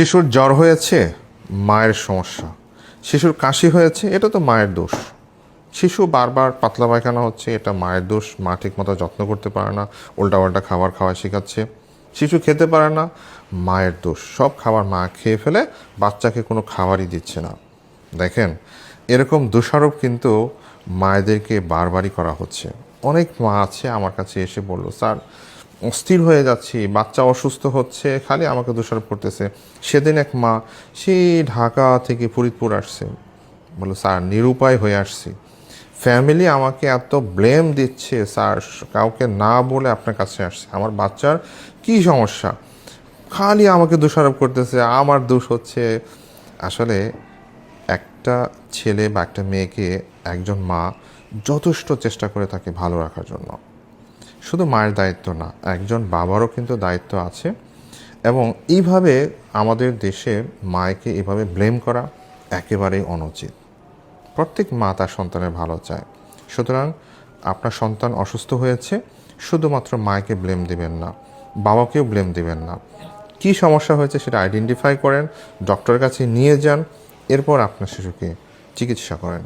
শিশুর জ্বর হয়েছে, মায়ের সমস্যা। শিশুর কাশি হয়েছে, এটা তো মায়ের দোষ। শিশু বারবার পাতলা পায়খানা হচ্ছে, এটা মায়ের দোষ। মা ঠিকমতো যত্ন করতে পারে না, উল্টাপাল্টা খাবার খাওয়া শেখাচ্ছে। শিশু খেতে পারে না, মায়ের দোষ। সব খাবার মা খেয়ে ফেলে, বাচ্চাকে কোনো খাবারই দিচ্ছে না। দেখেন, এরকম দোষারোপ কিন্তু মায়েদেরকে বারবারই করা হচ্ছে। অনেক মা আছে আমার কাছে এসে বলল, স্যার অস্থির হয়ে যাচ্ছি, বাচ্চা অসুস্থ হচ্ছে, খালি আমাকে দোষারোপ করতেছে। সেদিন এক মা সেই ঢাকা থেকে ফরিদপুর আসছে, বললো স্যার নিরুপায় হয়ে আসছি, ফ্যামিলি আমাকে এত ব্লেম দিচ্ছে স্যার, কাউকে না বলে আপনার কাছে আসছে, আমার বাচ্চার কি সমস্যা, খালি আমাকে দোষারোপ করতেছে, আমার দোষ হচ্ছে। আসলে একটা ছেলে বা একটা মেয়েকে একজন মা যথেষ্ট চেষ্টা করে তাকে ভালো রাখার জন্য। শুধু মায়ের দায়িত্ব না, একজন বাবারও কিন্তু দায়িত্ব আছে। এবং এইভাবে আমাদের দেশে মাকে এভাবে ব্লেম করা একেবারেই অনুচিত। প্রত্যেক মা তার সন্তানের ভালো চায়। সুতরাং আপনার সন্তান অসুস্থ হয়েছে, শুধুমাত্র মাকে ব্লেম দিবেন না, বাবাকেও ব্লেম দিবেন না। কী সমস্যা হয়েছে সেটা আইডেন্টিফাই করেন, ডক্টরের কাছে নিয়ে যান, এরপর আপনার শিশুকে চিকিৎসা করেন।